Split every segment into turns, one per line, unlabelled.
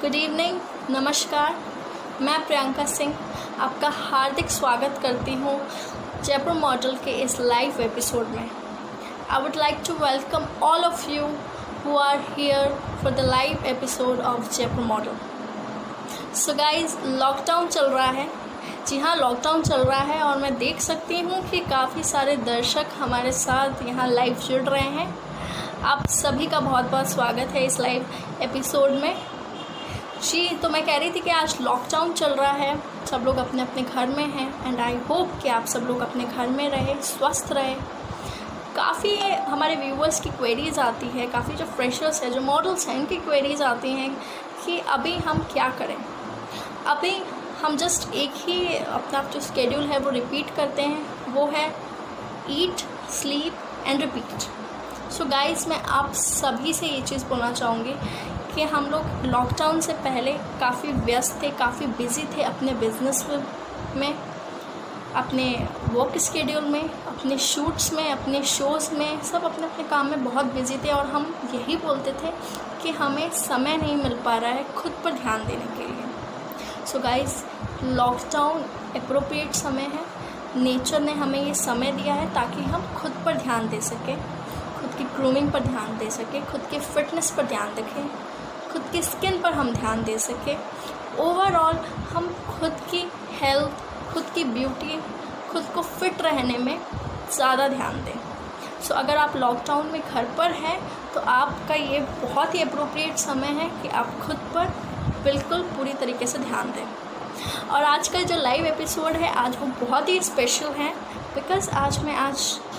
Good evening, नमस्कार। मैं प्रियंका सिंह आपका हार्दिक स्वागत करती हूँ जयपुर मॉडल के इस लाइव एपिसोड में। I would like to welcome all of you who are here for the live episode of Jaipur model. So guys, lockdown चल रहा है। जी हाँ, लॉकडाउन चल रहा है और मैं देख सकती हूँ कि काफ़ी सारे दर्शक हमारे साथ यहाँ लाइव जुड़ रहे हैं। आप सभी का बहुत बहुत स्वागत है इस लाइव एपिसोड में। जी, तो मैं कह रही थी कि आज लॉकडाउन चल रहा है, सब लोग अपने अपने घर में हैं एंड आई होप कि आप सब लोग अपने घर में रहे, स्वस्थ रहे। काफ़ी हमारे व्यूवर्स की क्वेरीज़ आती है, काफ़ी जो फ्रेशर्स है, जो मॉडल्स हैं, इनकी क्वेरीज़ आती हैं कि अभी हम क्या करें। अभी हम जस्ट एक ही अपना जो स्केड्यूल है वो रिपीट करते हैं, वो है eat, sleep and repeat. So guys, मैं आप सभी से ये चीज़ बोलना चाहूँगी कि हम लोग लॉकडाउन से पहले काफ़ी व्यस्त थे, काफ़ी बिज़ी थे अपने बिज़नेस में, अपने वर्क स्केड्यूल में, अपने शूट्स में, अपने शोज़ में, सब अपने अपने काम में बहुत बिज़ी थे और हम यही बोलते थे कि हमें समय नहीं मिल पा रहा है खुद पर ध्यान देने के लिए। सो गाइस, लॉकडाउन एप्रोप्रिएट समय है। नेचर ने हमें ये समय दिया है ताकि हम खुद पर ध्यान दे सकें, खुद की ग्रूमिंग पर ध्यान दे सकें, खुद के फिटनेस पर ध्यान रखें, खुद की स्किन पर हम ध्यान दे सकें। ओवरऑल हम खुद की हेल्थ, खुद की ब्यूटी, खुद को फिट रहने में ज़्यादा ध्यान दें। सो अगर आप लॉकडाउन में घर पर हैं तो आपका ये बहुत ही अप्रोप्रिएट समय है कि आप खुद पर बिल्कुल पूरी तरीके से ध्यान दें। और आज का जो लाइव एपिसोड है, आज वो बहुत ही स्पेशल है बिकॉज़ आज मैं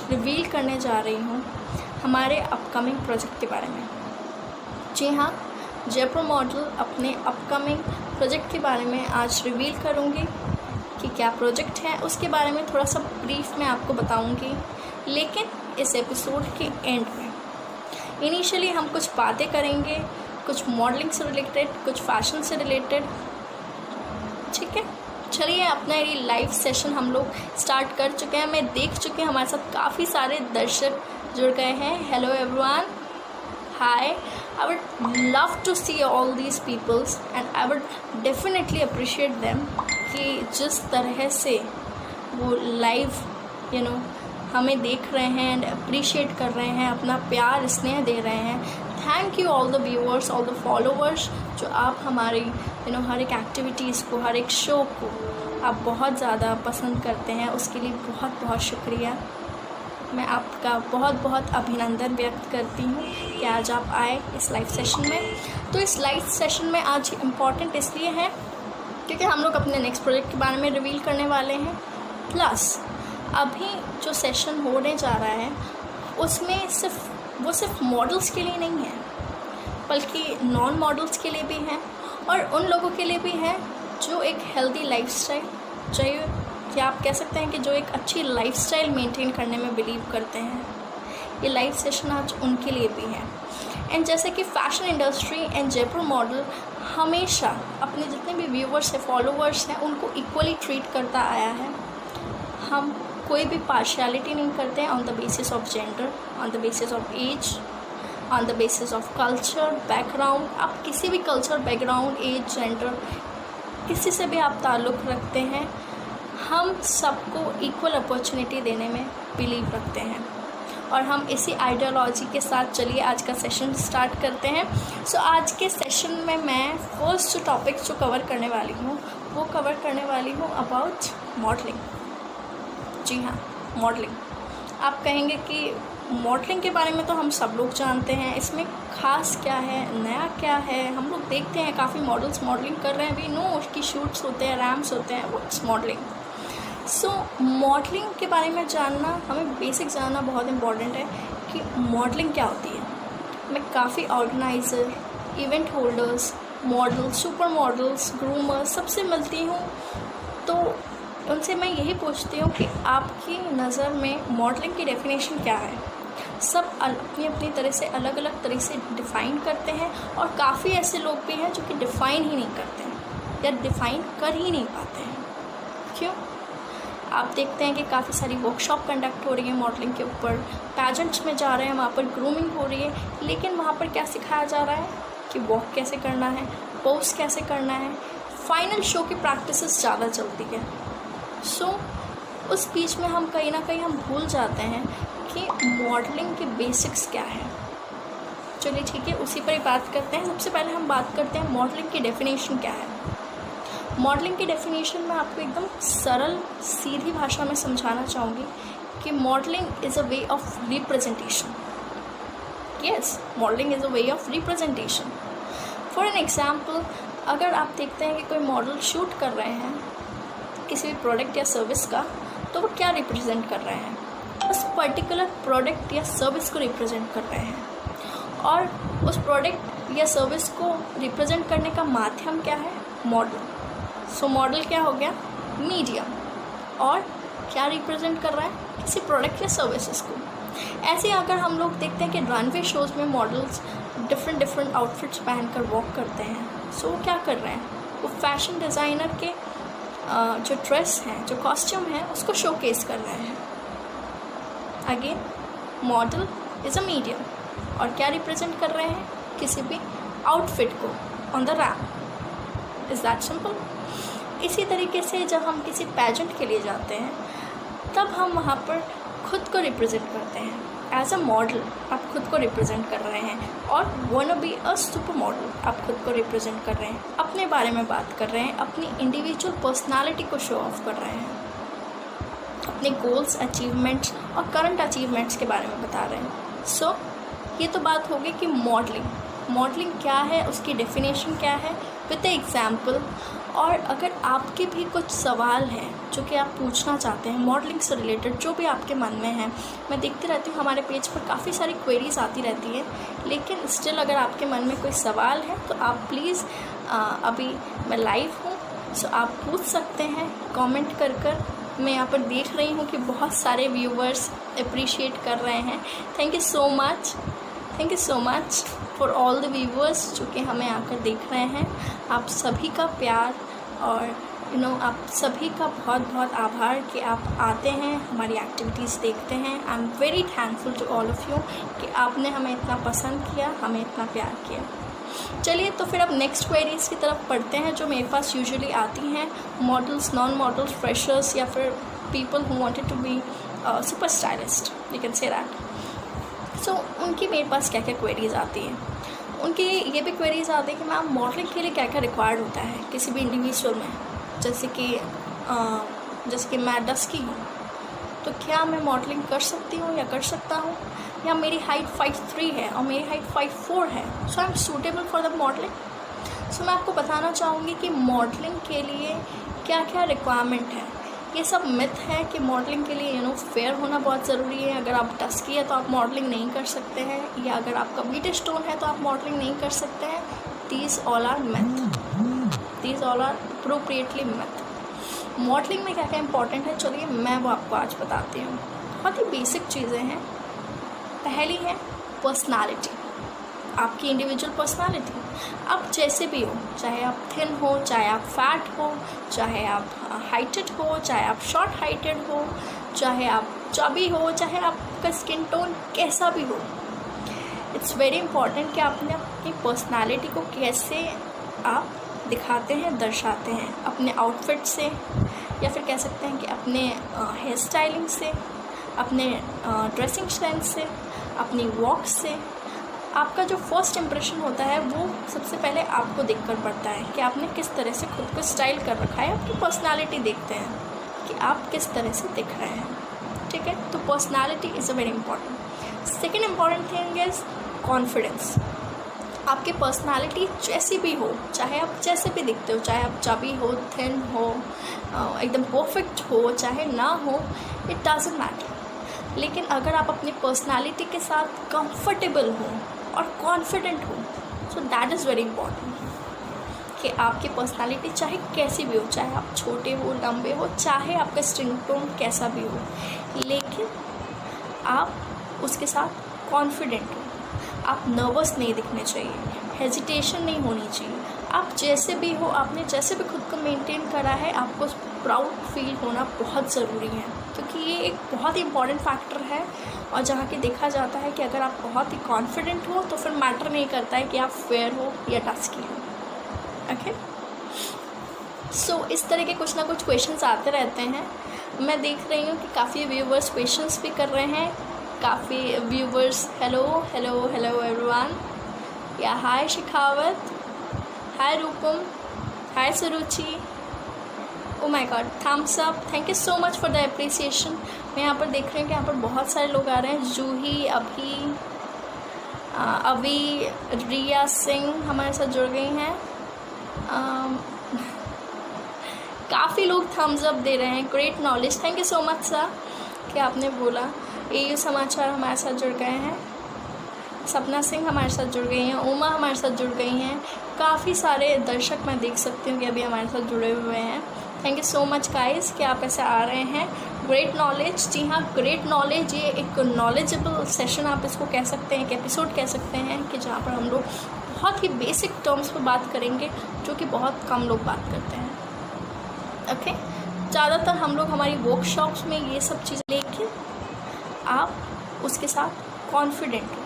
रिवील करने जा रही हूँ हमारे अपकमिंग प्रोजेक्ट के बारे में। जी हाँ, जयपुर मॉडल अपने अपकमिंग प्रोजेक्ट के बारे में आज रिवील करूँगी कि क्या प्रोजेक्ट है, उसके बारे में थोड़ा सा ब्रीफ में आपको बताऊँगी। लेकिन इस एपिसोड के एंड में इनिशियली हम कुछ बातें करेंगे, कुछ मॉडलिंग से रिलेटेड, कुछ फैशन से रिलेटेड। ठीक है, चलिए अपना ये लाइव सेशन हम लोग स्टार्ट कर चुके हैं। मैं देख चुके हैं हमारे साथ काफ़ी सारे दर्शक जुड़ गए हैं। Hello everyone, hi. I would love to see all these peoples and I would definitely appreciate them कि जिस तरह से वो लाइव हमें देख रहे हैं एंड अप्रिशिएट कर रहे हैं, अपना प्यार स्नेह दे रहे हैं। Thank you all the viewers, all the followers, जो आप हमारी हर एक एक्टिविटीज़ को, हर एक शो को आप बहुत ज़्यादा पसंद करते हैं। उसके लिए बहुत बहुत शुक्रिया। मैं आपका बहुत बहुत अभिनंदन व्यक्त करती हूँ कि आज आप आए इस लाइव सेशन में। तो इस लाइव सेशन में आज इम्पॉर्टेंट इसलिए है क्योंकि हम लोग अपने नेक्स्ट प्रोजेक्ट के बारे में रिवील करने वाले हैं। प्लस अभी जो सेशन होने जा रहा है उसमें सिर्फ मॉडल्स के लिए नहीं है, बल्कि नॉन मॉडल्स के लिए भी हैं और उन लोगों के लिए भी है जो एक हेल्दी लाइफस्टाइल चाहिए, कि आप कह सकते हैं कि जो एक अच्छी लाइफस्टाइल मेंटेन करने में बिलीव करते हैं। ये लाइव सेशन आज उनके लिए भी है। एंड जैसे कि fashion industry and Jaipur model हमेशा अपने जितने भी व्यूवर्स हैं, फॉलोअर्स हैं, उनको इक्वली ट्रीट करता आया है। हम कोई भी पार्शियलिटी नहीं करते हैं on the basis of gender, on the basis of age, on the basis of culture background. आप किसी भी कल्चर बैकग्राउंड, एज, जेंडर, किसी से भी आप ताल्लुक़ रखते हैं, हम सबको इक्वल अपॉर्चुनिटी देने में बिलीव रखते हैं और हम इसी आइडियोलॉजी के साथ चलिए आज का सेशन स्टार्ट करते हैं। सो आज के सेशन में मैं फर्स्ट जो टॉपिक जो कवर करने वाली हूँ वो कवर करने वाली हूँ अबाउट मॉडलिंग। जी हाँ, मॉडलिंग। आप कहेंगे कि मॉडलिंग के बारे में तो हम सब लोग जानते हैं, इसमें ख़ास क्या है, नया क्या है। हम लोग देखते हैं काफ़ी मॉडल्स मॉडलिंग कर रहे हैं, वी नो उसकी शूट्स होते हैं, रैम्स होते हैं, व्हाट्स मॉडलिंग। सो मॉडलिंग के बारे में जानना, हमें बेसिक जानना बहुत इम्पॉर्टेंट है कि मॉडलिंग क्या होती है। मैं काफ़ी organiser, event holders, models, super models, groomers सबसे मिलती हूँ, तो उनसे मैं यही पूछती हूँ कि आपकी नज़र में मॉडलिंग की डेफिनेशन क्या है। सब अपनी अपनी तरह से अलग अलग तरह से डिफ़ाइन करते हैं और काफ़ी ऐसे लोग भी हैं जो कि डिफ़ाइन ही नहीं करते हैं या डिफ़ाइन कर ही नहीं पाते हैं। क्यों? आप देखते हैं कि काफ़ी सारी वर्कशॉप कंडक्ट हो रही है मॉडलिंग के ऊपर, पैजेंट्स में जा रहे हैं, वहाँ पर ग्रूमिंग हो रही है, लेकिन वहाँ पर क्या सिखाया जा रहा है? कि वॉक कैसे करना है, पोज कैसे करना है। फाइनल शो की प्रैक्टिसेस ज़्यादा चलती है। सो उस बीच में हम कहीं ना कहीं हम भूल जाते हैं कि मॉडलिंग के बेसिक्स क्या है। चलिए ठीक है, उसी पर ही बात करते हैं। सबसे पहले हम बात करते हैं मॉडलिंग की डेफिनेशन क्या है। मॉडलिंग की डेफिनेशन मैं आपको एकदम सरल सीधी भाषा में समझाना चाहूँगी कि modelling is a way of representation. Yes, modelling is a way of representation. For an example, अगर आप देखते हैं कि कोई मॉडल शूट कर रहे हैं किसी भी प्रोडक्ट या सर्विस का, तो वो क्या रिप्रेजेंट कर रहे हैं? उस पर्टिकुलर प्रोडक्ट या सर्विस को रिप्रेजेंट कर रहे हैं। और उस प्रोडक्ट या सर्विस को रिप्रेजेंट करने का माध्यम क्या है? मॉडल। सो मॉडल क्या हो गया? मीडियम। और क्या रिप्रेजेंट कर रहा है? किसी प्रोडक्ट या सर्विसेज को। ऐसे अगर हम लोग देखते हैं कि रनवे शोज़ में मॉडल्स डिफरेंट आउटफिट्स पहनकर वॉक करते हैं, सो वो क्या कर रहे हैं? वो फैशन डिज़ाइनर के जो ड्रेस हैं, जो कॉस्ट्यूम है, उसको शोकेस कर रहे हैं। Again, model is a medium. और क्या रिप्रेजेंट कर रहे हैं? किसी भी आउटफिट को on the ramp. Is that simple. इसी तरीके से जब हम किसी पैजेंट के लिए जाते हैं, तब हम वहाँ पर खुद को रिप्रेजेंट करते हैं। एज अ मॉडल आप खुद को रिप्रेजेंट कर रहे हैं, और want to be a super model आप खुद को रिप्रेजेंट कर रहे हैं, अपने बारे में बात कर रहे हैं, अपनी इंडिविजुअल पर्सनालिटी को शो ऑफ कर रहे हैं, अपने गोल्स, अचीवमेंट्स और करंट अचीवमेंट्स के बारे में बता रहे हैं। सो ये तो बात होगी कि मॉडलिंग क्या है, उसकी डेफिनेशन क्या है, विद एग्जाम्पल। और अगर आपके भी कुछ सवाल हैं जो कि आप पूछना चाहते हैं मॉडलिंग से रिलेटेड, जो भी आपके मन में है, मैं देखती रहती हूँ हमारे पेज पर काफ़ी सारी क्वेरीज आती रहती है, लेकिन स्टिल अगर आपके मन में कोई सवाल है तो आप प्लीज़, अभी मैं लाइव हूँ, सो आप पूछ सकते हैं कमेंट कर। मैं यहाँ पर देख रही हूँ कि बहुत सारे व्यूवर्स अप्रिशिएट कर रहे हैं। Thank you so much for all the viewers जो कि हमें आकर देख रहे हैं। आप सभी का प्यार और आप सभी का बहुत बहुत आभार कि आप आते हैं, हमारी एक्टिविटीज़ देखते हैं। I am very thankful to all of you कि आपने हमें इतना पसंद किया, हमें इतना प्यार किया। चलिए तो फिर अब नेक्स्ट क्वेरीज़ की तरफ पढ़ते हैं जो मेरे पास यूजुअली आती हैं, मॉडल्स, नॉन मॉडल्स, फ्रेशर्स या फिर people who wanted to be super stylist, you can say that. So उनकी मेरे पास क्या क्या क्वेरीज़ आती हैं। उनकी ये भी क्वेरीज़ आती है कि मैम मॉडलिंग के लिए क्या क्या रिक्वायर्ड होता है किसी भी इंडिविजुअल में। जैसे कि मैं डस्की हूँ, तो क्या मैं मॉडलिंग कर सकती हूँ या कर सकता हूँ, या मेरी हाइट 5'3" है और मेरी हाइट 5'4" है, so I am suitable for the modelling. So मैं आपको बताना चाहूँगी कि मॉडलिंग के लिए क्या क्या रिक्वायरमेंट है। ये सब मिथ है कि मॉडलिंग के लिए फेयर होना बहुत ज़रूरी है। अगर आप डस्की है तो आप मॉडलिंग नहीं कर सकते हैं, या अगर आपका बीट स्टोन है तो आप मॉडलिंग नहीं कर सकते हैं। These all are appropriately myth. Modelling में क्या क्या इंपॉर्टेंट है, चलिए मैं वो आपको आज बताती हूँ। बहुत ही बेसिक चीज़ें हैं। पहली है पर्सनालिटी, आपकी इंडिविजुअल पर्सनालिटी। आप जैसे भी हो, चाहे आप थिन हो, चाहे आप फैट हो, चाहे आप हाइटेड हो, चाहे आप शॉर्ट हाइटेड हो, चाहे आप चबी हो, चाहे आपका स्किन टोन कैसा भी हो, इट्स वेरी इंपॉर्टेंट कि आपने अपनी पर्सनालिटी को कैसे आप दिखाते हैं, दर्शाते हैं, अपने आउटफिट से, या फिर कह सकते हैं कि अपने हेयर स्टाइलिंग से, अपने ड्रेसिंग सेंस से, अपनी वॉक से। आपका जो फर्स्ट इम्प्रेशन होता है वो सबसे पहले आपको देखकर पड़ता है कि आपने किस तरह से खुद को स्टाइल कर रखा है। आपकी पर्सनालिटी देखते हैं कि आप किस तरह से दिख रहे हैं, ठीक है। तो personality is a very important. Second important thing is confidence. आपकी पर्सनालिटी जैसी भी हो, चाहे आप जैसे भी दिखते हो, चाहे आप चबी हो, थिन हो, एकदम परफेक्ट हो, चाहे ना हो, इट डजंट मैटर। लेकिन अगर आप अपनी पर्सनालिटी के साथ कंफर्टेबल हो और कॉन्फिडेंट हो, so that is very important कि आपकी पर्सनालिटी चाहे कैसी भी हो, चाहे आप छोटे हो, लंबे हो, चाहे आपका स्किन टोन कैसा भी हो, लेकिन आप उसके साथ कॉन्फिडेंट हो। आप नर्वस नहीं दिखने चाहिए, हेजिटेशन नहीं होनी चाहिए। आप जैसे भी हो, आपने जैसे भी खुद को मेंटेन करा है, आपको प्राउड फील होना बहुत ज़रूरी है, क्योंकि ये एक बहुत ही इम्पॉर्टेंट फैक्टर है। और जहाँ कि देखा जाता है कि अगर आप बहुत ही कॉन्फिडेंट हो तो फिर मैटर नहीं करता है कि आप फेयर हो या डस्की हो। ओके, सो इस तरह के कुछ ना कुछ क्वेश्चंस आते रहते हैं। मैं देख रही हूँ कि काफ़ी व्यूवर्स क्वेश्चंस भी कर रहे हैं। काफ़ी viewers hello hello hello everyone, या hi Shikhawat, hi Roopam, hi Suruchi, oh my God, thumbs up, thank you so much for the appreciation. मैं यहाँ पर देख रही हूँ कि यहाँ पर बहुत सारे लोग आ रहे हैं। जूही, अभी, रिया सिंह हमारे साथ जुड़ गई हैं। काफ़ी लोग थम्स अप दे रहे हैं। Great knowledge, thank you so much sir कि आपने बोला। एयू समाचार हमारे साथ जुड़ गए हैं। सपना सिंह हमारे साथ जुड़ गई हैं। उमा हमारे साथ जुड़ गई हैं। काफ़ी सारे दर्शक मैं देख सकती हूँ कि अभी हमारे साथ जुड़े हुए हैं। Thank you so much guys कि आप ऐसे आ रहे हैं। ग्रेट नॉलेज, जी हाँ, ग्रेट नॉलेज ये एक नॉलेजेबल सेशन आप इसको कह सकते हैं, एक एपिसोड कह सकते हैं कि जहाँ पर हम लोग बहुत ही बेसिक टर्म्स पर बात करेंगे जो कि बहुत कम लोग बात करते हैं। ओके, ज़्यादातर हम लोग हमारी वर्कशॉप्स में ये सब चीज़ें, लेकिन आप उसके साथ कॉन्फिडेंट हो,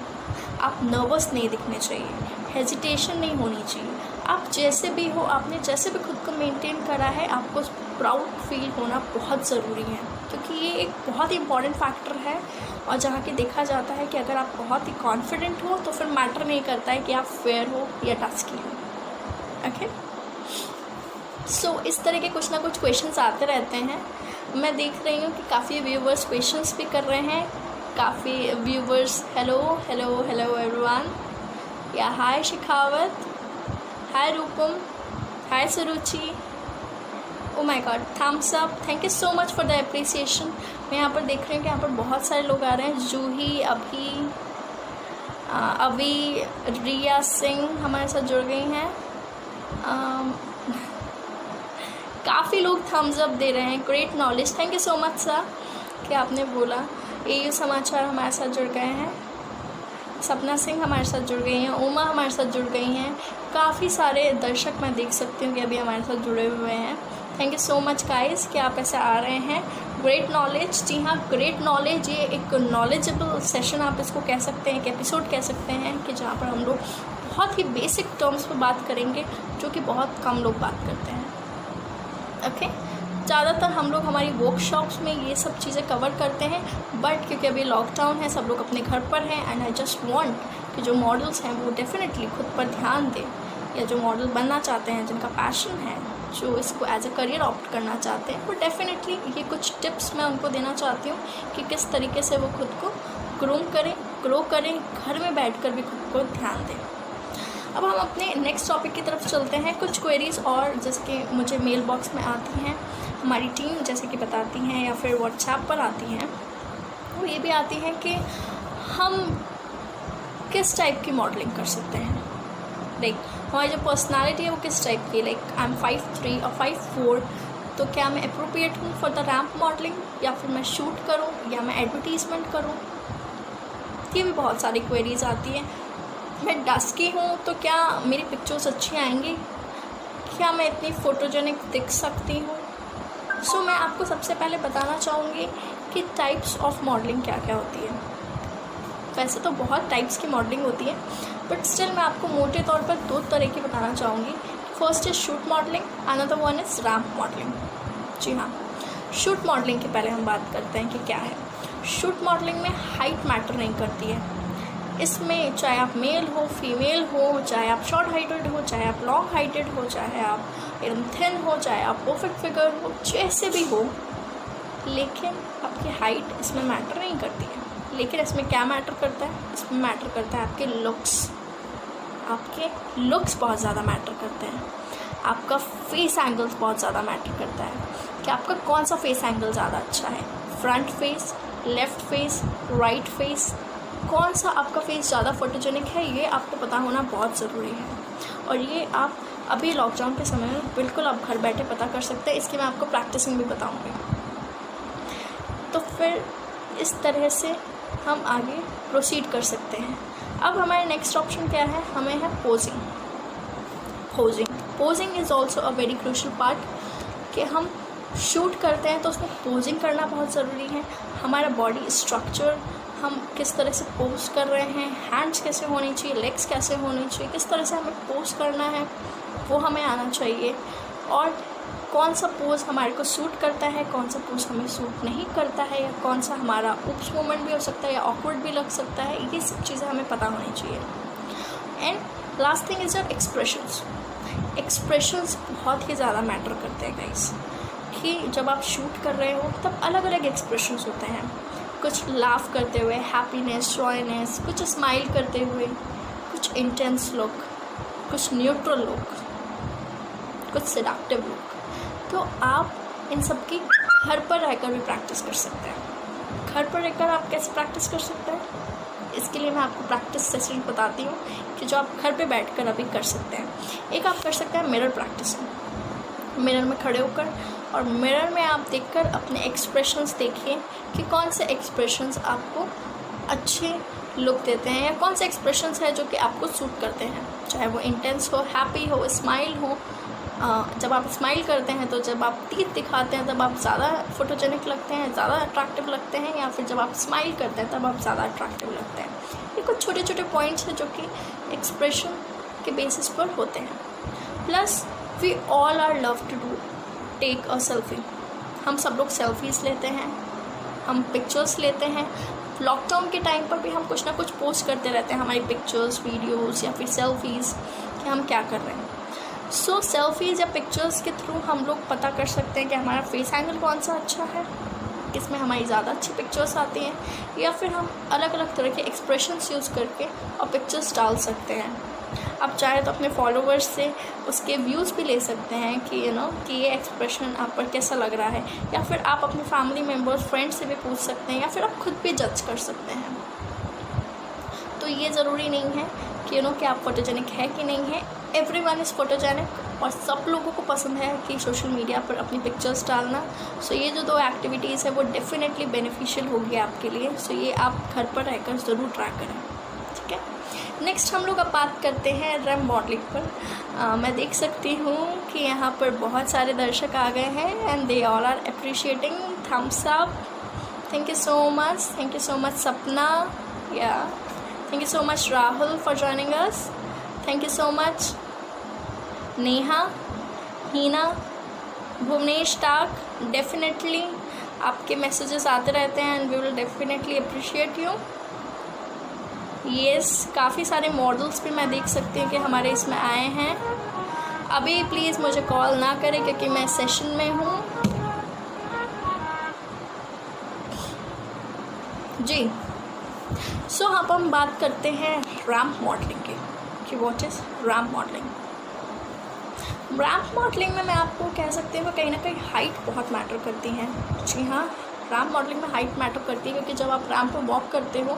आप नर्वस नहीं दिखने चाहिए, हेजिटेशन नहीं होनी चाहिए। आप जैसे भी हो, आपने जैसे भी खुद को मेंटेन करा है, आपको प्राउड फील होना बहुत ज़रूरी है, क्योंकि ये एक बहुत ही इम्पॉर्टेंट फैक्टर है। और जहाँ कि देखा जाता है कि अगर आप बहुत ही कॉन्फिडेंट हो तो फिर मैटर नहीं करता है कि आप फेयर हो या डस्की हो। ओके, सो इस तरह के कुछ ना कुछ क्वेश्चंस आते रहते हैं। मैं देख रही हूँ कि काफ़ी व्यूवर्स क्वेश्चंस भी कर रहे हैं। काफ़ी viewers hello hello hello everyone, या hi Shikhawat, hi Roopam, hi Suruchi, oh my God, thumbs up, thank you so much for the appreciation. मैं यहाँ पर देख रही हूँ कि यहाँ पर बहुत सारे लोग आ रहे हैं। जूही, अभी, रिया सिंह हमारे साथ जुड़ गई हैं। काफ़ी लोग थम्स अप दे रहे हैं। Great knowledge, thank you so much sir कि आपने बोला। एयू समाचार हमारे साथ जुड़ गए हैं। सपना सिंह हमारे साथ जुड़ गई हैं। उमा हमारे साथ जुड़ गई हैं। काफ़ी सारे दर्शक मैं देख सकती हूँ कि अभी हमारे साथ जुड़े हुए हैं। Thank you so much guys कि आप ऐसे आ रहे हैं। ग्रेट नॉलेज, जी हाँ, ग्रेट नॉलेज ये एक नॉलेजेबल सेशन आप इसको कह सकते हैं, एक एपिसोड कह सकते हैं कि जहाँ पर हम लोग बहुत ही बेसिक टर्म्स पर बात करेंगे जो कि बहुत कम लोग बात करते हैं। ओके, ज़्यादातर हम लोग हमारी वर्कशॉप्स में ये सब चीज़ें कवर करते हैं, बट क्योंकि अभी लॉकडाउन है, सब लोग अपने घर पर हैं, एंड आई जस्ट वांट कि जो मॉडल्स हैं वो डेफिनेटली खुद पर ध्यान दें, या जो मॉडल बनना चाहते हैं, जिनका पैशन है, जो इसको एज अ करियर ऑप्ट करना चाहते हैं, वो डेफिनेटली ये कुछ टिप्स मैं उनको देना चाहती हूँ कि किस तरीके से वो खुद को ग्रूम करें, ग्रो करें, घर में बैठकर भी खुद को ध्यान दें। अब हम अपने नेक्स्ट टॉपिक की तरफ चलते हैं। कुछ क्वेरीज़ और जिसके मुझे मेल बॉक्स में आती हैं, हमारी टीम जैसे कि बताती हैं या फिर व्हाट्सएप पर आती हैं, वो ये भी आती है कि हम किस टाइप की मॉडलिंग कर सकते हैं। लाइक हमारी जो पर्सनालिटी है वो किस टाइप की, लाइक आई एम 5'3" और 5'4", तो क्या मैं अप्रोप्रिएट हूँ फॉर द रैम्प मॉडलिंग, या फिर मैं शूट करूँ, या मैं एडवर्टीज़मेंट करूँ। ये भी बहुत सारी क्वेरीज़ आती हैं। मैं डस्की हूँ तो क्या मेरी पिक्चर्स अच्छी आएंगी, क्या मैं इतनी फ़ोटोजेनिक दिख सकती हूँ। सो मैं आपको सबसे पहले बताना चाहूँगी कि टाइप्स ऑफ मॉडलिंग क्या क्या होती है। वैसे तो बहुत टाइप्स की मॉडलिंग होती है, बट स्टिल मैं आपको मोटे तौर पर दो तरह की बताना चाहूँगी। First is shoot modelling, another one is ramp modelling. जी हाँ, शूट मॉडलिंग की पहले हम बात करते हैं कि क्या है। शूट मॉडलिंग में हाइट मैटर नहीं करती है। इसमें चाहे आप मेल हो, फीमेल हो, चाहे आप शॉर्ट हाइटेड हो, चाहे आप लॉन्ग हाइटेड हो, चाहे आप एकदम थिन हो, चाहे आप परफेक्ट फिगर हो, जैसे भी हो, लेकिन आपकी हाइट इसमें मैटर नहीं करती है। लेकिन इसमें क्या मैटर करता है? इसमें मैटर करता है आपके लुक्स। आपके लुक्स बहुत ज़्यादा मैटर करते हैं। आपका फेस एंगल्स बहुत ज़्यादा मैटर करता है कि आपका कौन सा फेस एंगल ज़्यादा अच्छा है, front face, left face, right face, कौन सा आपका फेस ज़्यादा फोटोजेनिक है, ये आपको पता होना बहुत ज़रूरी है। और ये आप अभी लॉकडाउन के समय में बिल्कुल आप घर बैठे पता कर सकते हैं। इसकी मैं आपको प्रैक्टिसिंग भी बताऊँगी। तो फिर इस तरह से हम आगे प्रोसीड कर सकते हैं। अब हमारे नेक्स्ट ऑप्शन क्या है? हमें है posing. Posing is also a very crucial part कि हम शूट करते हैं तो उसमें पोजिंग करना बहुत ज़रूरी है। हमारा बॉडी स्ट्रक्चर, हम किस तरह से पोज कर रहे हैं, हैंड्स कैसे होनी चाहिए, लेग्स कैसे होनी चाहिए, किस तरह से हमें पोज करना है वो हमें आना चाहिए। और कौन सा पोज हमारे को सूट करता है, कौन सा पोज हमें सूट नहीं करता है, या कौन सा हमारा उप्स मोमेंट भी हो सकता है या ऑकवर्ड भी लग सकता है, ये सब चीज़ें हमें पता होनी चाहिए। And last thing is your expressions. Expressions बहुत ही ज़्यादा मैटर करते हैं गाइस, कि जब आप शूट कर रहे हो तब अलग अलग एक्सप्रेशंस होते हैं। कुछ लाफ करते हुए, हैप्पीनेस, जॉयनेस, कुछ स्माइल करते हुए, कुछ इंटेंस लुक, कुछ न्यूट्रल लुक, कुछ सेडक्टिव लुक। तो आप इन सब की घर पर रहकर भी प्रैक्टिस कर सकते हैं। घर पर रहकर आप कैसे प्रैक्टिस कर सकते हैं, इसके लिए मैं आपको प्रैक्टिस सेशन बताती हूँ कि जो आप घर पे बैठकर अभी कर सकते हैं। एक आप कर सकते हैं मिरर प्रैक्टिस। मिरर में खड़े होकर और मिरर में आप देखकर अपने एक्सप्रेशंस देखिए कि कौन से एक्सप्रेशंस आपको अच्छे लुक देते हैं, या कौन से एक्सप्रेशंस है जो कि आपको सूट करते हैं, चाहे वो इंटेंस हो, हैप्पी हो, स्माइल हो। जब आप स्माइल करते हैं तो जब आप टीथ दिखाते हैं तब आप ज़्यादा फोटोजेनिक लगते हैं, ज़्यादा अट्रैक्टिव लगते हैं, या फिर जब आप स्माइल करते हैं तब आप ज़्यादा अट्रैक्टिव लगते हैं। ये कुछ छोटे छोटे पॉइंट्स हैं जो कि एक्सप्रेशन के बेसिस पर होते हैं। Plus we all are love to do take a selfie. हम सब लोग सेल्फीज़ लेते हैं, हम पिक्चर्स लेते हैं। लॉकडाउन के टाइम पर भी हम कुछ ना कुछ पोस्ट करते रहते हैं, हमारी पिक्चर्स, वीडियोज़ या फिर सेल्फीज़, कि हम क्या कर रहे हैं। सो सेल्फीज़ या पिक्चर्स के थ्रू हम लोग पता कर सकते हैं कि हमारा फेस एंगल कौन सा अच्छा है, किसमें हमारी ज़्यादा अच्छी पिक्चर्स आती हैं, या फिर हम अलग अलग तरह के एक्सप्रेशंस यूज़ करके और पिक्चर्स डाल सकते हैं। आप चाहे तो अपने फॉलोवर्स से उसके व्यूज़ भी ले सकते हैं कि कि ये एक्सप्रेशन आप पर कैसा लग रहा है, या फिर आप अपने फैमिली मेम्बर्स, फ्रेंड्स से भी पूछ सकते हैं, या फिर आप खुद भी जज कर सकते हैं। तो ये ज़रूरी नहीं है कि कि आप फोटोजेनिक है कि नहीं है। एवरीवन इज़ फोटोजेनिक और सब लोगों को पसंद है कि सोशल मीडिया पर अपनी पिक्चर्स डालना। सो ये जो 2 एक्टिविटीज़ है वो डेफिनेटली बेनिफिशियल होगी आपके लिए। सो ये आप घर पर रहकर ज़रूर ट्राई करें, ठीक है। नेक्स्ट हम लोग अब बात करते हैं रैम मॉडलिंग पर। मैं देख सकती हूँ कि यहाँ पर बहुत सारे दर्शक आ गए हैं and they all are appreciating. Thumbs up, thank you so much Sapna, या thank you so much Rahul for joining us, thank you so much Neha, Heena, Bhuvnesh Tak. Definitely आपके मैसेजेस आते रहते हैं and we will definitely appreciate you. Yes, काफ़ी सारे models भी मैं देख सकती हूँ कि हमारे इसमें आए हैं। अभी प्लीज़ मुझे कॉल ना करें क्योंकि मैं सेशन में हूँ जी। सो अब हम बात करते हैं रैम्प मॉडलिंग की कि what is ramp modelling. Ramp modelling में मैं आपको कह सकती हूँ कि कहीं ना कहीं हाइट बहुत मैटर करती है। जी हाँ, रैम्प मॉडलिंग में हाइट मैटर करती है क्योंकि जब आप रैम्प पर वॉक करते हो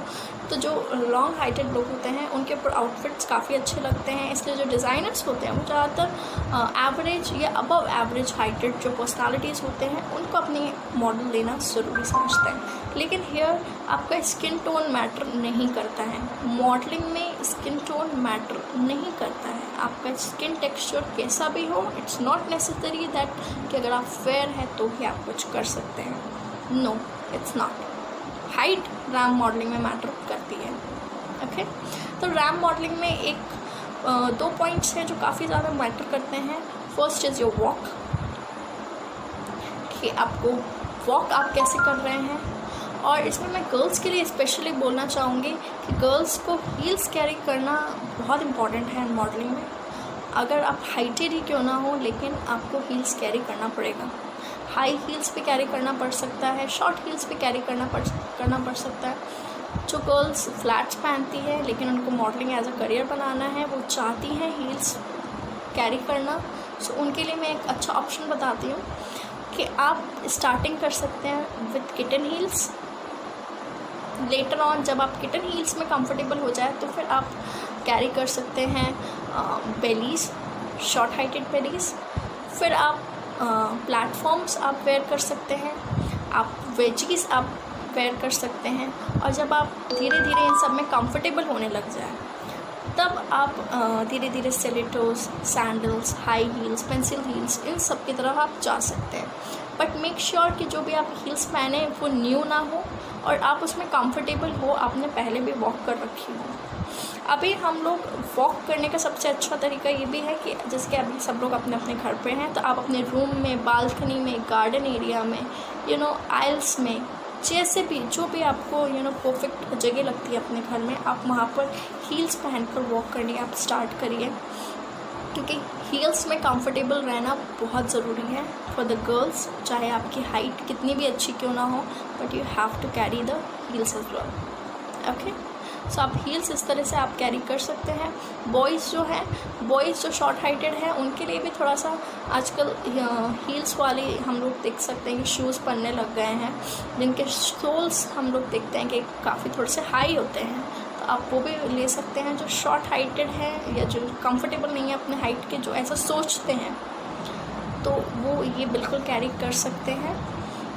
तो जो लॉन्ग हाइटेड लोग होते हैं उनके ऊपर आउटफिट्स काफ़ी अच्छे लगते हैं। इसलिए जो डिज़ाइनर्स होते हैं वो ज़्यादातर एवरेज या अबव एवरेज हाइटेड जो पर्सनालिटीज़ होते हैं उनको अपनी मॉडल लेना ज़रूरी समझते हैं। लेकिन हेयर आपका स्किन टोन मैटर नहीं करता है। मॉडलिंग में स्किन टोन मैटर नहीं करता है। आपका स्किन टेक्सचर कैसा भी हो, इट्स नॉट नेसेसरी दैट कि अगर आप फेयर है तो ही आप कुछ कर सकते हैं। No, it's not. Height ramp modelling में मैटर करती है। ओके, तो रैम्प मॉडलिंग में एक 2 पॉइंट्स हैं जो काफ़ी ज़्यादा मैटर करते हैं। फर्स्ट इज़ योर वॉक, कि आपको वॉक आप कैसे कर रहे हैं। और इसमें मैं गर्ल्स के लिए स्पेशली बोलना चाहूँगी कि गर्ल्स को हील्स कैरी करना बहुत इम्पॉर्टेंट है मॉडलिंग में। अगर आप हाइटेड ही क्यों ना हो लेकिन आपको हील्स कैरी करना पड़ेगा। हाई हील्स पे कैरी करना पड़ सकता है, शॉर्ट हील्स पे कैरी करना पड़ सकता है। जो गर्ल्स फ्लैट्स पहनती है लेकिन उनको मॉडलिंग एज अ करियर बनाना है, वो चाहती हैं हील्स कैरी करना, सो उनके लिए मैं एक अच्छा ऑप्शन बताती हूँ कि आप स्टार्टिंग कर सकते हैं with kitten heels. Later on जब आप किटन हील्स में कंफर्टेबल हो जाए तो फिर आप कैरी कर सकते हैं बेलीज़, शॉर्ट हाइटेड बेलीज़। फिर आप प्लेटफॉर्म्स आप वेयर कर सकते हैं, आप वेजीज़ आप वेयर कर सकते हैं। और जब आप धीरे धीरे इन सब में कंफर्टेबल होने लग जाए तब आप धीरे धीरे stilettos, sandals, high heels, pencil heels, इन सब की तरफ आप जा सकते हैं। बट मेक श्योर कि जो भी आप हील्स पहने वो न्यू ना हो और आप उसमें कंफर्टेबल हो, आपने पहले भी वॉक कर रखी हो। अभी हम लोग वॉक करने का सबसे अच्छा तरीका ये भी है कि जैसे कि अभी सब लोग अपने अपने घर पे हैं, तो आप अपने रूम में, बालकनी में, गार्डन एरिया में, आइल्स में, जैसे भी जो भी आपको परफेक्ट जगह लगती है अपने घर में, आप वहाँ पर हील्स पहनकर वॉक करनी आप स्टार्ट करिए, क्योंकि हील्स में कंफर्टेबल रहना बहुत ज़रूरी है फॉर द गर्ल्स। चाहे आपकी हाइट कितनी भी अच्छी क्यों ना हो, but you have to carry the heels as well. Okay, so आप हील्स इस तरह से आप कैरी कर सकते हैं। बॉयज़ जो शॉर्ट हाइटेड हैं उनके लिए भी थोड़ा सा आजकल हील्स वाले हम लोग देख सकते हैं कि शूज़ पहनने लग गए हैं, जिनके सोल्स हम लोग देखते हैं कि काफ़ी थोड़े से हाई होते हैं, तो आप वो भी ले सकते हैं। जो शॉर्ट हाइटेड हैं या जो कंफर्टेबल नहीं है अपने हाइट के, जो ऐसा सोचते हैं, तो वो ये बिल्कुल कैरी कर सकते हैं।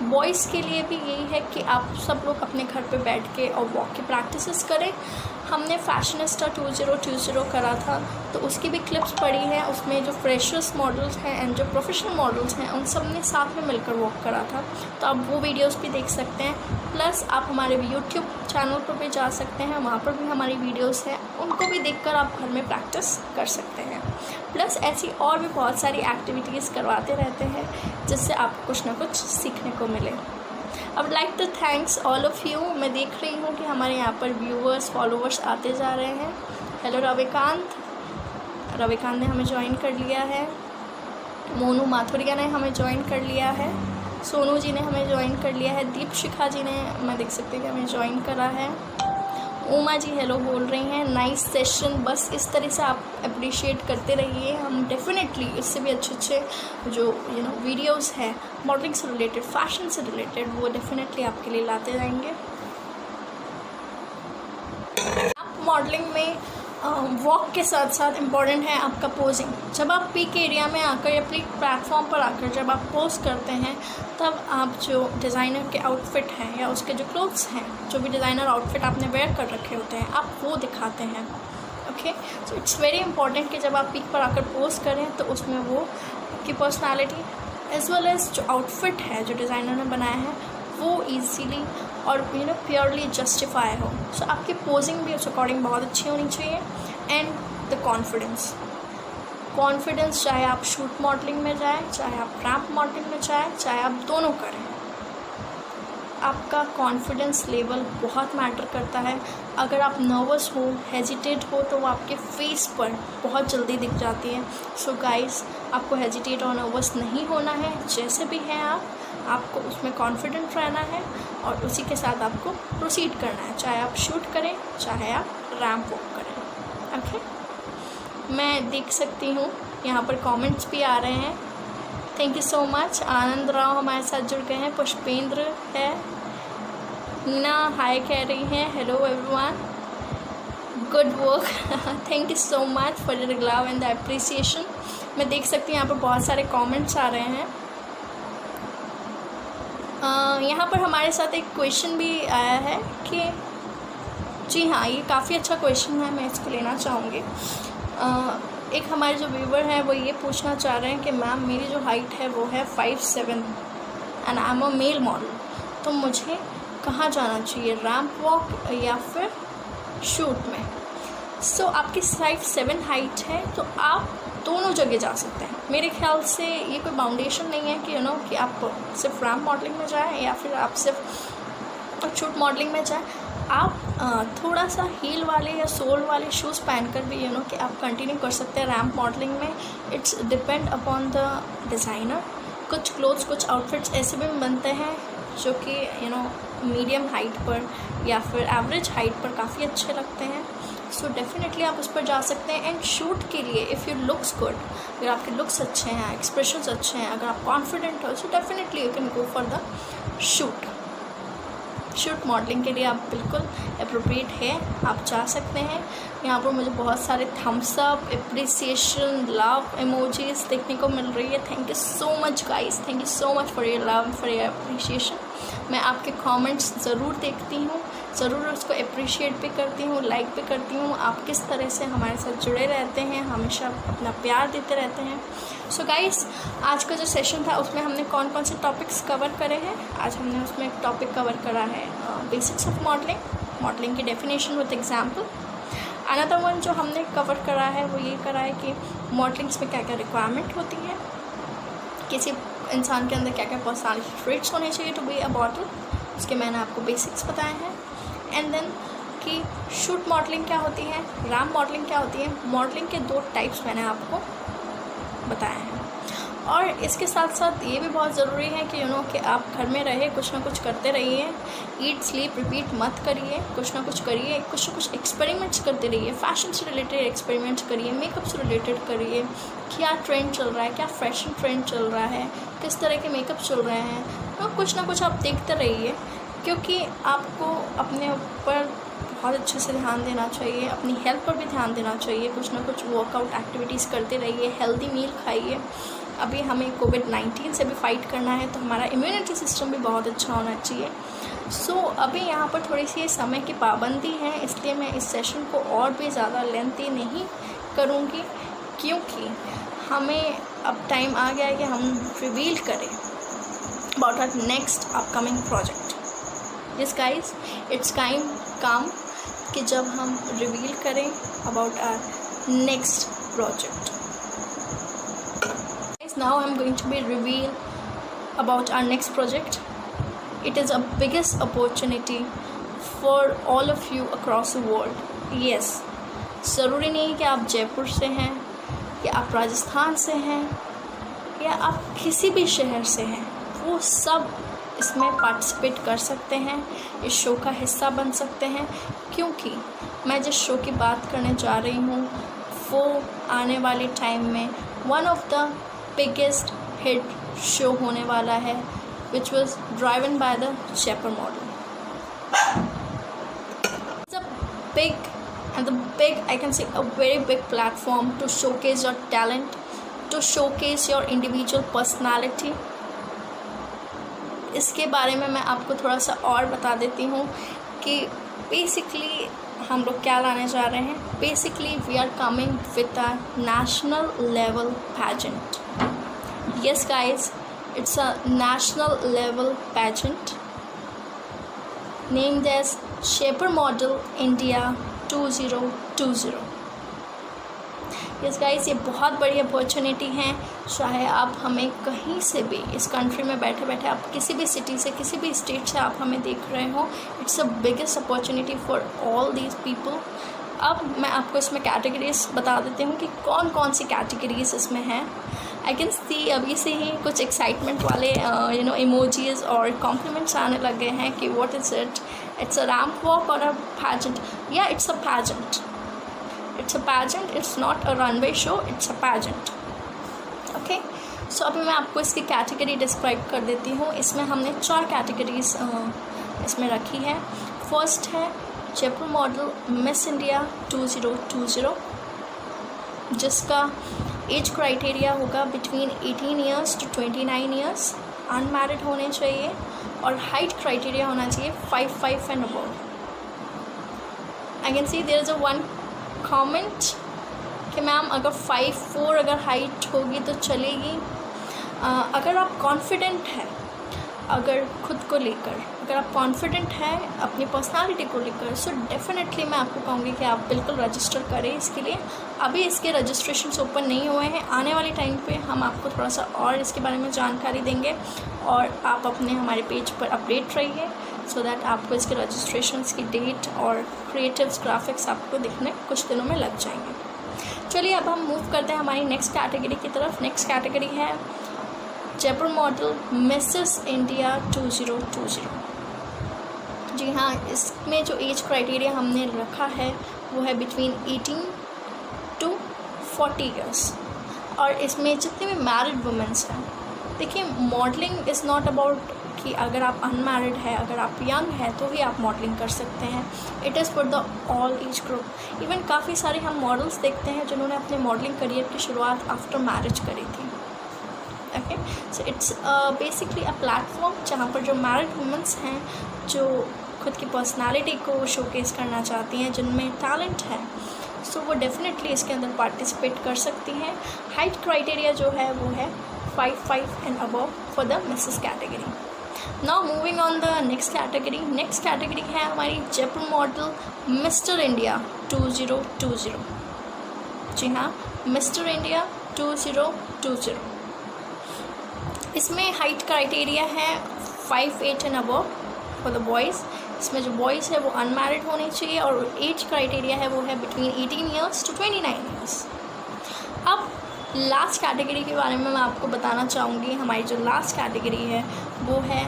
बॉयज़ के लिए भी यही है कि आप सब लोग अपने घर पे बैठ के और वॉक की प्रैक्टिसेस करें। हमने फैशनिस्टा 2020 करा था, तो उसकी भी क्लिप्स पड़ी हैं। उसमें जो फ्रेशर्स मॉडल्स हैं एंड जो प्रोफेशनल मॉडल्स हैं, उन सब ने साथ में मिलकर वॉक करा था, तो आप वो वीडियोस भी देख सकते हैं। प्लस आप हमारे यूट्यूब चैनल पर भी जा सकते हैं, वहाँ पर भी हमारी वीडियोस हैं, उनको भी देखकर आप घर में प्रैक्टिस कर सकते हैं। प्लस ऐसी और भी बहुत सारी एक्टिविटीज़ करवाते रहते हैं, जिससे आपको कुछ ना कुछ सीखने को मिले। I would like to thanks all of you. मैं देख रही हूँ कि हमारे यहाँ पर व्यूअर्स, फॉलोअर्स आते जा रहे हैं। हेलो रविकांत ने हमें ज्वाइन कर लिया है। मोनू माथुरिया ने हमें ज्वाइन कर लिया है। सोनू जी ने हमें ज्वाइन कर लिया है। दीपशिखा जी ने, मैं देख सकते हैं कि हमें ज्वाइन करा है। उमा जी हेलो बोल रही हैं। Nice session. बस इस तरह से आप अप्रिशिएट करते रहिए, हम डेफिनेटली इससे भी अच्छे जो वीडियोस हैं मॉडलिंग से रिलेटेड, फैशन से रिलेटेड, वो डेफिनेटली आपके लिए लाते जाएंगे। आप मॉडलिंग में वॉक के साथ साथ इम्पॉर्टेंट है आपका पोजिंग। जब आप पीक एरिया में आकर या पीक प्लेटफॉर्म पर आकर जब आप पोज करते हैं, तब आप जो डिज़ाइनर के आउटफिट हैं या उसके जो क्लोथ्स हैं, जो भी डिज़ाइनर आउटफिट आपने वेयर कर रखे होते हैं, आप वो दिखाते हैं। Okay, so it's very important कि जब आप पीक पर आकर पोज करें तो उसमें वो आपकी पर्सनालिटी एज वेल एज जो आउटफिट है जो डिज़ाइनर ने बनाया है वो ईजीली और प्योरली जस्टिफाई हो। सो आपकी पोजिंग भी उस अकॉर्डिंग बहुत अच्छी होनी चाहिए। एंड द कॉन्फिडेंस, चाहे आप शूट मॉडलिंग में जाएं, चाहे आप रैंप मॉडलिंग में जाएं, चाहे आप दोनों करें, आपका कॉन्फिडेंस लेवल बहुत मैटर करता है। अगर आप नर्वस हो, हेजिटेट हो, तो वो आपके फेस पर बहुत जल्दी दिख जाती है। सो गाइस, आपको हेजिटेट और नर्वस नहीं होना है। जैसे भी हैं आपको उसमें कॉन्फिडेंट रहना है और उसी के साथ आपको प्रोसीड करना है, चाहे आप शूट करें, चाहे आप रैंप वॉक करें। ओके, मैं देख सकती हूँ यहाँ पर कमेंट्स भी आ रहे हैं। Thank you so much. Anand Rao हमारे साथ जुड़ गए हैं। पुष्पेंद्र है। नीना हाय कह रही हैं। Hello everyone, good work. Thank you so much for the love and the appreciation. मैं देख सकती हूँ यहाँ पर बहुत सारे कमेंट्स आ रहे हैं। यहाँ पर हमारे साथ एक क्वेश्चन भी आया है कि जी हाँ, ये काफ़ी अच्छा क्वेश्चन है, मैं इसको लेना चाहूँगी। एक हमारे जो व्यूवर हैं वो ये पूछना चाह रहे हैं कि मैम मेरी जो हाइट है वो है 5'7" and I am a male model, तो मुझे कहाँ जाना चाहिए, रैंप वॉक या फिर शूट में? सो आपकी 5'7" हाइट है तो आप दोनों जगह जा सकते हैं। मेरे ख्याल से ये कोई बाउंडेशन नहीं है कि कि आप सिर्फ रैंप मॉडलिंग में जाएं या फिर आप सिर्फ शूट मॉडलिंग में जाएं। आप थोड़ा सा हील वाले या सोल वाले शूज़ पहनकर भी कि आप कंटिन्यू कर सकते हैं रैंप मॉडलिंग में। It's depend upon the designer. कुछ क्लोथ्स, कुछ आउटफिट्स ऐसे भी बनते हैं जो कि मीडियम हाइट पर या फिर एवरेज हाइट पर काफ़ी अच्छे लगते हैं। सो डेफिनेटली आप उस पर जा सकते हैं। एंड शूट के लिए इफ़ यू लुक्स गुड, अगर आपके लुक्स अच्छे हैं, एक्सप्रेशंस अच्छे हैं, अगर आप कॉन्फिडेंट हो, so definitely you can go for the shoot modelling के लिए आप बिल्कुल अप्रोप्रिएट है, आप जा सकते हैं। यहाँ पर मुझे बहुत सारे thumbs up, appreciation, love emojis देखने को मिल रही है। Thank you so much guys, thank you so much for your love, for your appreciation. मैं आपके कमेंट्स ज़रूर देखती हूँ। ज़रूर उसको अप्रिशिएट भी करती हूँ, लाइक भी करती हूँ। आप किस तरह से हमारे साथ जुड़े रहते हैं, हमेशा अपना प्यार देते रहते हैं। सो गाइस, आज का जो सेशन था उसमें हमने कौन कौन से टॉपिक्स कवर करे हैं। आज हमने उसमें एक टॉपिक कवर करा है बेसिक्स ऑफ मॉडलिंग की definition with example. Another one जो हमने कवर करा है वो ये करा है कि मॉडलिंग्स में क्या क्या रिक्वायरमेंट होती है, किसी इंसान के अंदर क्या क्या पर्सनालिटी ट्रेट्स होने चाहिए टू बी अ मॉडल, उसके मैंने आपको बेसिक्स बताए हैं। एंड देन कि शूट मॉडलिंग क्या होती है, रैम मॉडलिंग क्या होती है। मॉडलिंग के 2 टाइप्स मैंने आपको बताए हैं। और इसके साथ साथ ये भी बहुत ज़रूरी है कि कि आप घर में रहे, कुछ ना कुछ करते रहिए, ईट स्लीप रिपीट मत करिए, कुछ ना कुछ करिए, कुछ ना कुछ एक्सपेरिमेंट्स करते रहिए। फैशन से रिलेटेड एक्सपेरिमेंट्स करिए, मेकअप से रिलेटेड करिए, क्या ट्रेंड चल रहा है, क्या फैशन ट्रेंड चल रहा है, किस तरह के मेकअप चल रहे हैं, तो कुछ ना कुछ आप देखते रहिए, क्योंकि आपको अपने ऊपर बहुत अच्छे से ध्यान देना चाहिए, अपनी हेल्थ पर भी ध्यान देना चाहिए। कुछ ना कुछ वर्कआउट एक्टिविटीज़ करते रहिए, हेल्दी मील खाइए। अभी हमें कोविड-19 से भी फाइट करना है, तो हमारा इम्यूनिटी सिस्टम भी बहुत अच्छा होना चाहिए। सो अभी यहाँ पर थोड़ी सी समय की पाबंदी है, इसलिए मैं इस सेशन को और भी ज़्यादा लेंथी नहीं करूँगी, क्योंकि हमें अब टाइम आ गया है कि हम रिवील करें about our next upcoming project. Yes guys, it's काम कि जब हम रिवील करें about our next project. Now I'm going to be reveal about our next project. It is a biggest opportunity for all of you across the world. Yes, ज़रूरी नहीं कि आप जयपुर से हैं या आप राजस्थान से हैं या आप किसी भी शहर से हैं, वो सब इसमें पार्टिसिपेट कर सकते हैं, इस शो का हिस्सा बन सकते हैं। क्योंकि मैं जिस शो की बात करने जा रही हूँ वो आने वाले टाइम में one of the biggest hit show होने वाला है, which was driven by the Jaipur model. It's a big, I can say a very big platform to showcase your talent, to showcase your individual personality. इसके बारे में मैं आपको थोड़ा सा और बता देती हूँ कि बेसिकली हम लोग क्या लाने जा रहे हैं। Basically we are coming with a national level pageant. Yes guys, it's a national level pageant named as Jaipur Model India 2020. Yes guys, ये बहुत बड़ी अपॉर्चुनिटी है। चाहे आप हमें कहीं से भी इस कंट्री में बैठे बैठे आप किसी भी सिटी से, किसी भी स्टेट से आप हमें देख रहे हो, it's a biggest opportunity for all these people. अब मैं आपको इसमें कैटेगरीज बता देती हूँ कि कौन कौन सी कैटेगरीज इसमें हैं। आई कैन सी अभी से ही कुछ एक्साइटमेंट वाले इमोजीज और कॉम्प्लीमेंट्स आने लगे हैं कि what is it, it's a ramp walk or a pageant. या it's a pageant, it's not a runway show, it's a pageant. Okay, so अभी मैं आपको इसकी कैटेगरी डिस्क्राइब कर देती हूँ। इसमें हमने 4 कैटेगरीज इसमें रखी है। फर्स्ट है जयपुर मॉडल मिस इंडिया 2020, जिसका एज क्राइटेरिया होगा between 18 years to 29 years, unmarried होने चाहिए और हाइट क्राइटेरिया होना चाहिए 5'5" and above. I can see there is a one comment कि मैम अगर 5'4" अगर हाइट होगी तो चलेगी। अगर आप कॉन्फिडेंट हैं, अगर खुद को लेकर अगर आप कॉन्फिडेंट हैं अपनी पर्सनालिटी को लेकर, सो डेफिनेटली मैं आपको कहूँगी कि आप बिल्कुल रजिस्टर करें इसके लिए। अभी इसके रजिस्ट्रेशन ओपन नहीं हुए हैं, आने वाले टाइम पे हम आपको थोड़ा सा और इसके बारे में जानकारी देंगे और आप अपने हमारे पेज पर अपडेट रहिए, सो दैट आपको इसके रजिस्ट्रेशन की डेट और क्रिएटिव्स ग्राफिक्स आपको दिखने कुछ दिनों में लग जाएंगे। चलिए अब हम मूव करते हैं हमारी नेक्स्ट कैटेगरी की तरफ। नेक्स्ट कैटेगरी है जयपुर मॉडल मिसेस इंडिया 2020। जी हाँ, इसमें जो एज क्राइटेरिया हमने रखा है वो है बिटवीन 18 टू 40 ईयर्स। और इसमें जितने भी मैरिड वुमेंस हैं, देखिए मॉडलिंग इज़ नॉट अबाउट कि अगर आप अनमैरिड है, अगर आप यंग है तो भी आप मॉडलिंग कर सकते हैं। It is for the all age group. Even काफ़ी सारे हम मॉडल्स देखते हैं जिन्होंने अपने मॉडलिंग करियर की शुरुआत आफ्टर मैरिज करी थी। Okay, so it's basically a platform जहाँ पर जो मैरिड वुमेंस हैं, जो खुद की पर्सनालिटी को शोकेस करना चाहती हैं, जिनमें टैलेंट है, सो वो डेफिनेटली इसके अंदर पार्टिसिपेट कर सकती हैं। हाइट क्राइटेरिया जो है वो है 5'5" and above for the Mrs category. Now moving on the next category. Next category है हमारी जयपुर मॉडल मिस्टर इंडिया 2020। जी हाँ, मिस्टर इंडिया 2020। इसमें हाइट क्राइटेरिया है 5'8" and above for the boys. इसमें जो बॉयज़ है वो अनमैरिड होने चाहिए और एज क्राइटेरिया है वो है बिटवीन 18 ईयर्स टू 29 ईयर्स। अब लास्ट कैटेगरी के बारे में मैं आपको बताना चाहूँगी। हमारी जो लास्ट कैटेगरी है वो है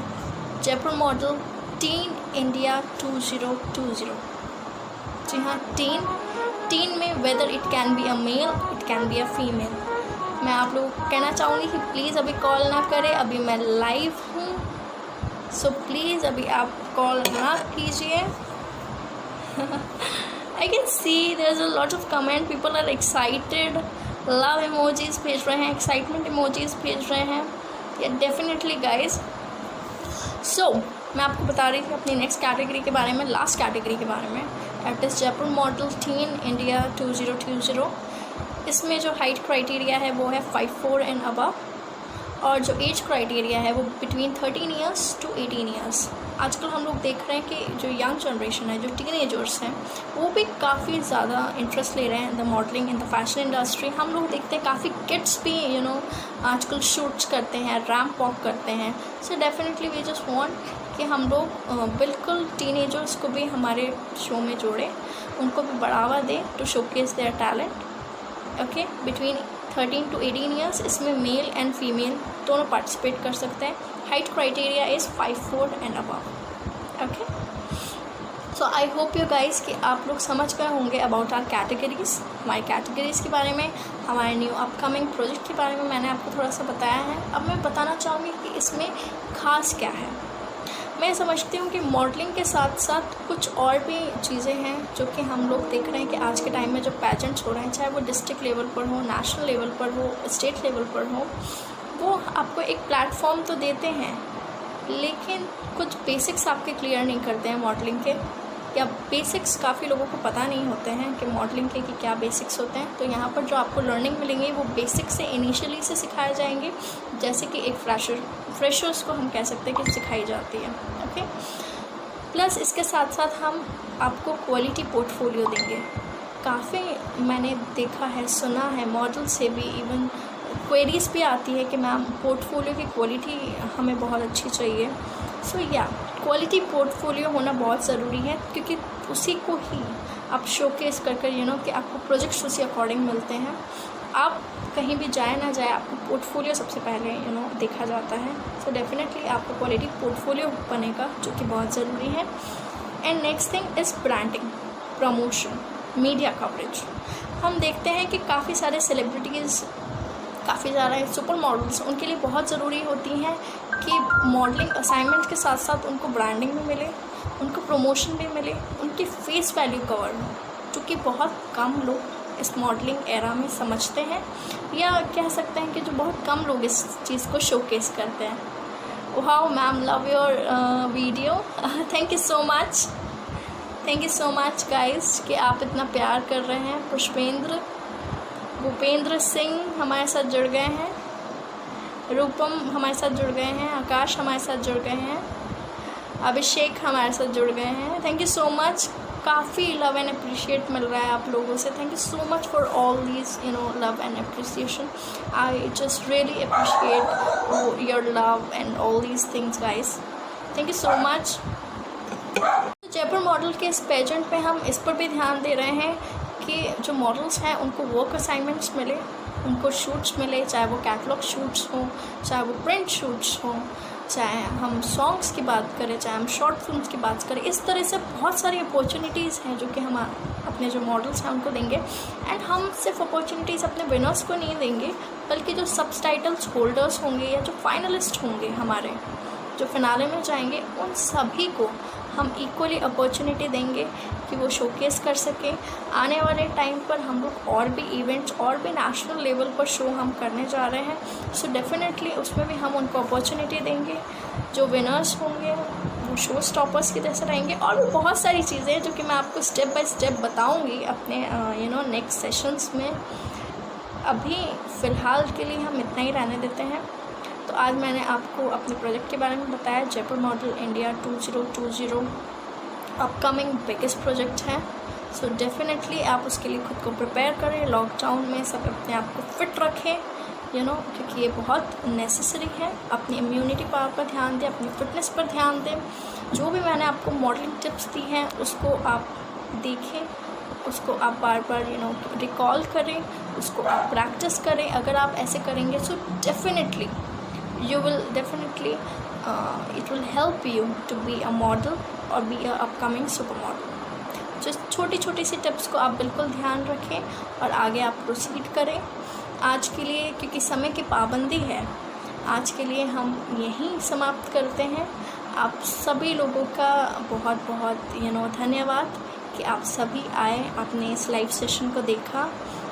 जयपुर मॉडल टीन इंडिया 2020। जी हाँ, टीन में whether it can be a male, it can be a female. मैं आप लोगों को कहना चाहूँगी कि प्लीज़ अभी कॉल ना करें, अभी मैं लाइव हूँ, सो प्लीज़ अभी आप कॉल ना कीजिए। I can see there's a lot of comment, people are excited, love emojis भेज रहे हैं, excitement emojis भेज रहे हैं। Yeah, definitely guys. So मैं आपको बता रही थी अपनी नेक्स्ट कैटेगरी के बारे में, लास्ट कैटेगरी के बारे में, that is Jaipur model teen India 2020। इसमें जो हाइट क्राइटेरिया है वो है 5'4" एंड अबव और जो एज क्राइटेरिया है वो बिटवीन 13 ईयर्स टू 18 ईयर्स। आजकल हम लोग देख रहे हैं कि जो यंग जनरेशन है, जो टीनेजर्स हैं, वो भी काफ़ी ज़्यादा इंटरेस्ट ले रहे हैं the modelling in the fashion industry. हम लोग देखते हैं काफ़ी किड्स भी आजकल शूट्स करते हैं, रैम्प वॉक करते हैं। So definitely we just want कि हम लोग बिल्कुल टीनेजर्स को भी हमारे शो में जोड़ें, उनको भी बढ़ावा दें to showcase their talent. Okay, between 13 to 18 years इसमें मेल एंड फीमेल दोनों पार्टिसिपेट कर सकते हैं। Height criteria is 5'4" and above. Okay, so I hope you guys कि आप लोग समझ गए होंगे अबाउट आर कैटेगरीज़। हमारी कैटेगरीज़ के बारे में, हमारे न्यू अपकमिंग प्रोजेक्ट के बारे में मैंने आपको थोड़ा सा बताया है। अब मैं बताना चाहूँगी कि इसमें ख़ास क्या है। मैं समझती हूँ कि मॉडलिंग के साथ साथ कुछ और भी चीज़ें हैं जो कि हम लोग देख रहे हैं कि आज के टाइम में जो पैजेंट्स हो रहे हैं, चाहे वो डिस्ट्रिक्ट लेवल पर हो, नेशनल लेवल पर हो, स्टेट लेवल पर हो, वो आपको एक प्लेटफॉर्म तो देते हैं, लेकिन कुछ बेसिक्स आपके क्लियर नहीं करते हैं मॉडलिंग के, या बेसिक्स काफ़ी लोगों को पता नहीं होते हैं कि मॉडलिंग के कि क्या बेसिक्स होते हैं। तो यहाँ पर जो आपको लर्निंग मिलेंगे वो बेसिक से, इनिशियली से सिखाए जाएंगे, जैसे कि एक फ्रेशर्स को हम कह सकते हैं कि सिखाई जाती है। ओके, प्लस इसके साथ साथ हम आपको क्वालिटी पोर्टफोलियो देंगे। काफ़ी मैंने देखा है, सुना है, मॉडल से भी इवन क्वेरीज भी आती है कि मैम पोर्टफोलियो की क्वालिटी हमें बहुत अच्छी चाहिए। सो या क्वालिटी पोर्टफोलियो होना बहुत ज़रूरी है, क्योंकि उसी को ही आप शोकेस कर कि आपको प्रोजेक्ट्स उसी अकॉर्डिंग मिलते हैं। आप कहीं भी जाए ना जाए, आपको पोर्टफोलियो सबसे पहले देखा जाता है। सो डेफिनेटली आपको क्वालिटी पोर्टफोलियो बनेगा, जो कि बहुत ज़रूरी है। And next thing is branding, promotion, media coverage. हम देखते हैं कि काफ़ी सारे सेलिब्रिटीज़, काफ़ी ज़्यादा सुपर मॉडल्स, उनके लिए बहुत ज़रूरी होती हैं कि मॉडलिंग असाइनमेंट के साथ साथ उनको ब्रांडिंग भी मिले, उनको प्रमोशन भी मिले, उनकी फेस वैल्यू कवर हो, क्योंकि बहुत कम लोग इस मॉडलिंग एरा में समझते हैं, या कह सकते हैं कि जो बहुत कम लोग इस चीज़ को शोकेस करते हैं। Wow ma'am, love your video, thank you so much guys कि आप इतना प्यार कर रहे हैं। भूपेंद्र सिंह हमारे साथ जुड़ गए हैं, रूपम हमारे साथ जुड़ गए हैं, आकाश हमारे साथ जुड़ गए हैं, अभिषेक हमारे साथ जुड़ गए हैं। थैंक यू सो मच, काफ़ी लव एंड अप्रिशिएट मिल रहा है आप लोगों से। Thank you so much for all these love and appreciation. I just really appreciate your love and all these things guys, thank you so much. Jaipur model के इस pageant पे हम इस पर भी ध्यान दे रहे हैं कि जो मॉडल्स हैं उनको वर्क असाइनमेंट्स मिले, उनको शूट्स मिले, चाहे वो कैटलॉग शूट्स हों, चाहे वो प्रिंट शूट्स हों, चाहे हम सॉन्ग्स की बात करें, चाहे हम शॉर्ट फिल्म्स की बात करें। इस तरह से बहुत सारी अपॉर्चुनिटीज़ हैं जो कि हम अपने जो मॉडल्स हैं उनको देंगे। एंड हम सिर्फ अपॉर्चुनिटीज़ अपने विनर्स को नहीं देंगे, बल्कि जो सबटाइटल्स होल्डर्स होंगे या जो फाइनलिस्ट होंगे, हमारे जो फिनाले में जाएंगे, उन सभी को हम इक्वली अपॉर्चुनिटी देंगे कि वो शोकेस कर सकें। आने वाले टाइम पर हम लोग और भी इवेंट्स और भी नेशनल लेवल पर शो हम करने जा रहे हैं। सो डेफिनेटली उसमें भी हम उनको अपॉर्चुनिटी देंगे। जो विनर्स होंगे वो शो स्टॉपर्स की तरह रहेंगे, और भी बहुत सारी चीज़ें हैं जो कि मैं आपको स्टेप बाय स्टेप बताऊँगी अपने नेक्स्ट सेशंस में। अभी फ़िलहाल के लिए हम इतना ही रहने देते हैं। तो आज मैंने आपको अपने प्रोजेक्ट के बारे में बताया। Jaipur model India 2020 upcoming biggest project है। सो डेफिनेटली आप उसके लिए खुद को प्रिपेयर करें। लॉकडाउन में सब अपने आप को फिट रखें, क्योंकि ये बहुत नेसेसरी है। अपनी इम्यूनिटी पावर पर ध्यान दें, अपनी फिटनेस पर ध्यान दें। जो भी मैंने आपको मॉडलिंग टिप्स दी हैं उसको आप देखें, उसको आप बार बार रिकॉल करें, उसको आप प्रैक्टिस करें। अगर आप ऐसे करेंगे so definitely it will help you to be a model or be a upcoming super model। जो छोटी छोटी सी टिप्स को आप बिल्कुल ध्यान रखें और आगे आप प्रोसीड करें। आज के लिए, क्योंकि समय की पाबंदी है, आज के लिए हम यहीं समाप्त करते हैं। आप सभी लोगों का बहुत बहुत धन्यवाद कि आप सभी आए, आपने इस लाइव सेशन को देखा,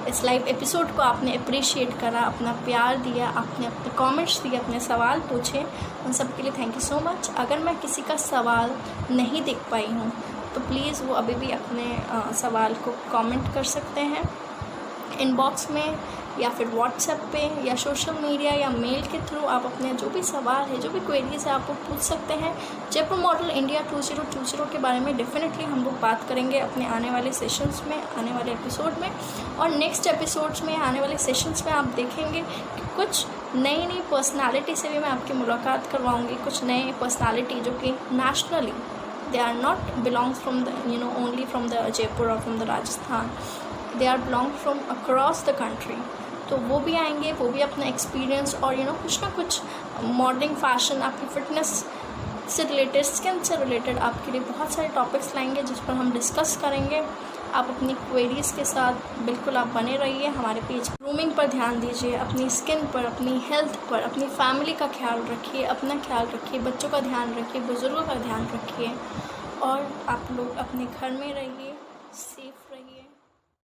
इस लाइव एपिसोड को आपने अप्रिशिएट करा, अपना प्यार दिया, आपने अपने कमेंट्स दिए, अपने सवाल पूछे, उन सब के लिए थैंक यू सो मच। अगर मैं किसी का सवाल नहीं देख पाई हूँ तो प्लीज़ वो अभी भी अपने सवाल को कमेंट कर सकते हैं इनबॉक्स में, या फिर व्हाट्सएप पे, या सोशल मीडिया या मेल के थ्रू। आप अपने जो भी सवाल है, जो भी क्वेरीज है, आप वो पूछ सकते हैं। जयपुर मॉडल इंडिया 2020 के बारे में डेफिनेटली हम लोग बात करेंगे अपने आने वाले सेशंस में, आने वाले एपिसोड में। और नेक्स्ट एपिसोड्स में, आने वाले सेशंस में आप देखेंगे कि कुछ नई नई पर्सनालिटी से भी मैं आपकी मुलाकात करवाऊँगी। कुछ नए पर्सनालिटी जो कि nationally they are not belongs from the only from the Jaipur और from the Rajasthan, they are belong from across the country. तो वो भी आएंगे, वो भी अपना एक्सपीरियंस और कुछ ना कुछ मॉडलिंग, फैशन, आपकी फिटनेस से रिलेटेड, स्किन से रिलेटेड आपके लिए बहुत सारे टॉपिक्स लाएंगे जिस पर हम डिस्कस करेंगे। आप अपनी क्वेरीज़ के साथ बिल्कुल आप बने रहिए हमारे पेज। ग्रूमिंग पर ध्यान दीजिए, अपनी स्किन पर, अपनी हेल्थ पर, अपनी फैमिली का ख्याल रखिए, अपना ख्याल रखिए, बच्चों का ध्यान रखिए, बुज़ुर्गों का ध्यान रखिए, और आप लोग अपने घर में रहिए।